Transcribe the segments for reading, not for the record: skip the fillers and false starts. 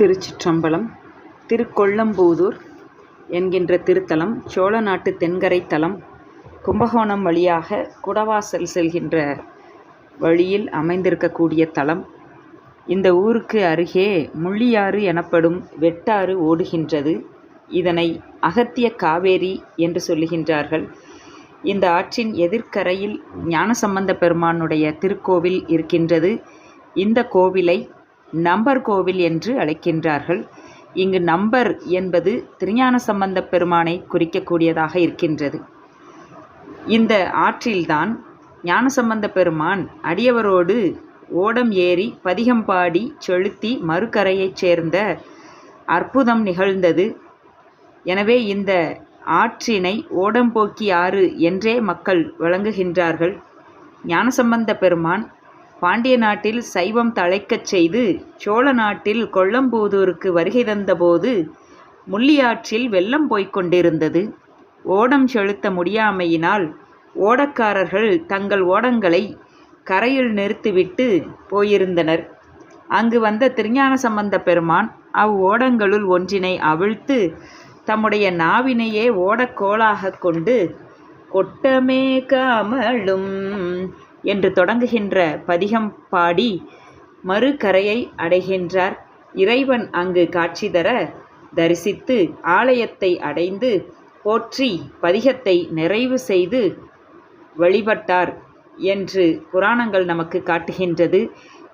திருச்சிற்றம்பலம். திருக்கொள்ளம்பூதூர் என்கின்ற திருத்தலம் சோழ நாட்டு தென்கரை தலம். கும்பகோணம் வழியாக குடவாசல் செல்கின்ற வழியில் அமைந்திருக்கக்கூடிய தலம். இந்த ஊருக்கு அருகே முள்ளியாறு எனப்படும் வெட்டாறு ஓடுகின்றது. இதனை அகத்திய காவேரி என்று சொல்லுகின்றார்கள். இந்த ஆற்றின் எதிர்க்கரையில் ஞானசம்பந்த பெருமானுடைய திருக்கோவில் இருக்கின்றது. இந்த கோவிலை நம்பர் கோவில் என்று அழைக்கின்றார்கள். இங்கு நம்பர் என்பது திருஞான சம்பந்த பெருமானை குறிக்கக்கூடியதாக இருக்கின்றது. இந்த ஆற்றில்தான் ஞானசம்பந்த பெருமான் அடியவரோடு ஓடம் ஏறி பதிகம் பாடி செலுத்தி மறுகரையைச் சேர்ந்த அற்புதம் நிகழ்ந்தது. எனவே இந்த ஆற்றினை ஓடம்போக்கி ஆறு என்றே மக்கள் வழங்குகின்றார்கள். ஞானசம்பந்த பெருமான் பாண்டிய நாட்டில் சைவம் தழைக்கச் செய்து சோழ நாட்டில் கொள்ளம்பூதூருக்கு வருகை தந்தபோது முள்ளியாற்றில் வெள்ளம் போய்கொண்டிருந்தது. ஓடம் செலுத்த முடியாமையினால் ஓடக்காரர்கள் தங்கள் ஓடங்களை கரையில் நிறுத்திவிட்டு போயிருந்தனர். அங்கு வந்த திருஞான சம்பந்த பெருமான் அவ்வோடங்களுள் ஒன்றினை அவிழ்த்து தம்முடைய நாவினையே ஓடக்கோளாக கொண்டு கொட்டமே கமழும் என்று தொடங்குகின்ற பதிகம் பாடி மறுகரையை அடைகின்றார். இறைவன் அங்கு காட்சி தர தரிசித்து ஆலயத்தை அடைந்து போற்றி பதிகத்தை நிறைவு செய்து வழிபட்டார் என்று புராணங்கள் நமக்கு காட்டுகின்றது.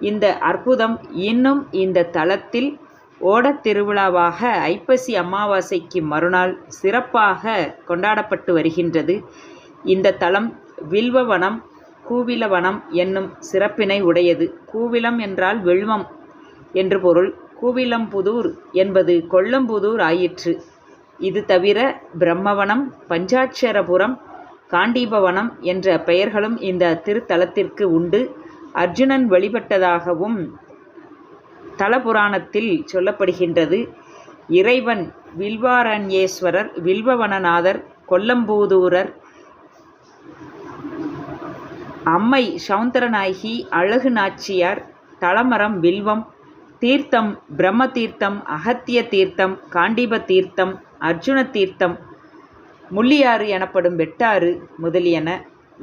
இந்த அற்புதம் இன்னும் இந்த தலத்தில் ஓடத் திருவிழாவாக ஐப்பசி அமாவாசைக்கு மறுநாள் சிறப்பாக கொண்டாடப்பட்டு வருகின்றது. இந்த தலம் வில்வவனம் கூவிலவனம் என்னும் சிறப்பினை உடையது. கூவிலம் என்றால் வெள்வம் என்று பொருள். கூவிலம்புதூர் என்பது கொள்ளம்புதூர் ஆயிற்று. இது தவிர பிரம்மவனம், பஞ்சாட்சரபுரம், காண்டீபவனம் என்ற பெயர்களும் இந்த திருத்தலத்திற்கு உண்டு. அர்ஜுனன் வழிபட்டதாகவும் தலபுராணத்தில் சொல்லப்படுகின்றது. இறைவன் வில்வாரண்யேஸ்வரர், வில்வவனநாதர், கொள்ளம்பூதூரர், அம்மை சௌந்தரநாயகி, அழகு நாச்சியார், தலமரம் வில்வம், தீர்த்தம் பிரம்ம தீர்த்தம், அகத்திய தீர்த்தம், காண்டீப தீர்த்தம், அர்ஜுன தீர்த்தம், முள்ளியாறு எனப்படும் வெட்டாறு முதலியன.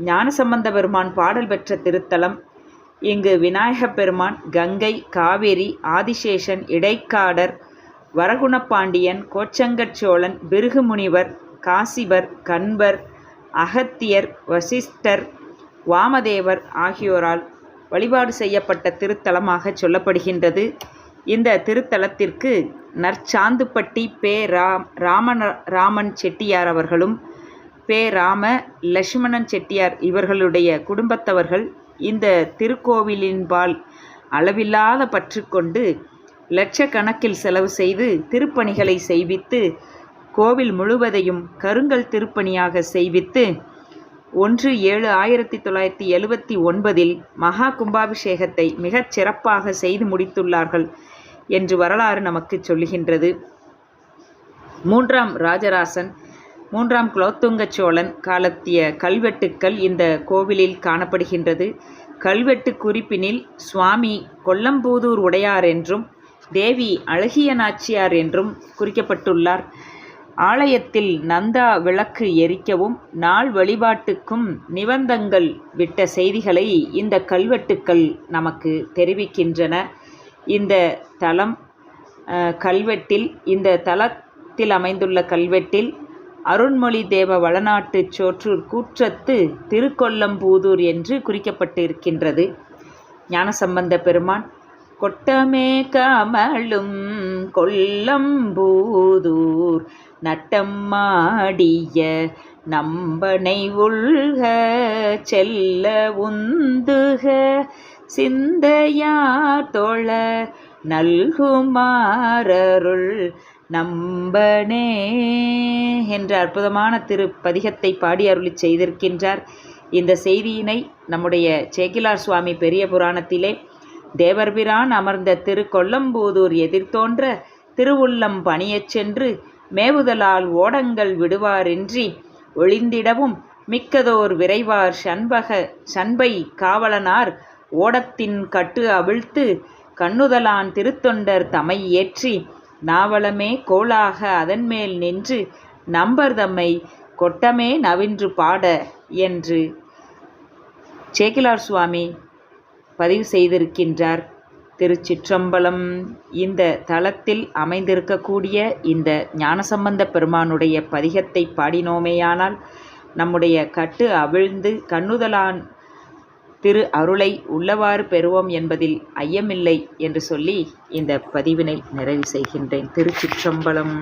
ஞானசம்பந்த பெருமான் பாடல் பெற்ற திருத்தலம். இங்கு விநாயகப் பெருமான், கங்கை, காவேரி, ஆதிசேஷன், இடைக்காடர், வரகுணப்பாண்டியன், கோச்சங்கச்சோழன், பிருகுமுனிவர், காசிபர், கண்பர், அகத்தியர், வசிஷ்டர், வாமதேவர் ஆகியோரால் வழிபாடு செய்யப்பட்ட திருத்தலமாக சொல்லப்படுகின்றது. இந்த திருத்தலத்திற்கு நற்சாந்துப்பட்டி பே. ராமன் செட்டியார் அவர்களும் பே. ராம லட்சுமணன் செட்டியார் இவர்களுடைய குடும்பத்தவர்கள் இந்த திருக்கோவிலின்பால் அளவில்லாத பற்று கொண்டு லட்சக்கணக்கில் செலவு செய்து திருப்பணிகளை செய்வித்து கோவில் முழுவதையும் கருங்கல் திருப்பணியாக செய்வித்து 1/7/1979 மகா கும்பாபிஷேகத்தை மிகச் சிறப்பாக செய்து முடித்துள்ளார்கள் என்று வரலாறு நமக்கு சொல்லுகின்றது. 3ஆம் ராஜராசன், 3ஆம் குலோத்துங்க சோழன் காலத்திய கல்வெட்டுக்கள் இந்த கோவிலில் காணப்படுகின்றது. கல்வெட்டு குறிப்பினில் சுவாமி கொள்ளம்பூதூர் உடையார் என்றும் தேவி அழகிய நாச்சியார் என்றும் குறிக்கப்பட்டுள்ளார். ஆலயத்தில் நந்தா விளக்கு எரிக்கவும் நாள் வழிபாட்டுக்கும் நிபந்தங்கள் விட்ட செய்திகளை இந்த கல்வெட்டுக்கள் நமக்கு தெரிவிக்கின்றன. இந்த தலம் கல்வெட்டில் இந்த தலத்தில் அமைந்துள்ள கல்வெட்டில் அருண்மொழி தேவ வளநாட்டு சோற்றூர் கூற்றத்து திருக்கொள்ளம்பூதூர் என்று குறிக்கப்பட்டு இருக்கின்றது. ஞானசம்பந்த பெருமான் கொட்டமே கமழும் கொள்ளம்பூதூர் நட்டம்மாடிய நம்பனை உள்க செல்ல உந்துக சிந்தையார் தொழ நல்குமாரருள் நம்பனே என்ற அற்புதமான திருப்பதிகத்தை பாடி அருளி செய்திருக்கின்றார். இந்த செய்தியினை நம்முடைய சேக்கிலார் சுவாமி பெரிய புராணத்திலே தேவர்பிரான் அமர்ந்த திருக்கொள்ளம்பூதூர் எதிர்த்தோன்ற திருவுள்ளம் பணியச் சென்று மேவுதலால் ஓடங்கள் விடுவாரின்றி ஒளிந்திடவும் மிக்கதோர் விரைவார் சண்பை காவலனார் ஓடத்தின் கட்டு அவிழ்த்து கண்ணுதலான் திருத்தொண்டர் தமை ஏற்றி நாவலமே கோளாக அதன்மேல் நின்று நம்பர் தம்மை கொட்டமே நவின்று பாட என்று சேக்கிழார் சுவாமி பதிவு செய்திருக்கின்றார். திருச்சிற்றம்பலம். இந்த தலத்தில் அமைந்திருக்கக்கூடிய இந்த ஞானசம்பந்த பெருமானுடைய பதிகத்தை பாடினோமேயானால் நம்முடைய கட்டு அவிழ்ந்து கண்ணுதலான் திரு அருளை உள்ளவாறு பெறுவோம் என்பதில் ஐயமில்லை என்று சொல்லி இந்த பதிவினை நிறைவு செய்கின்றேன். திருச்சிற்றம்பலம்.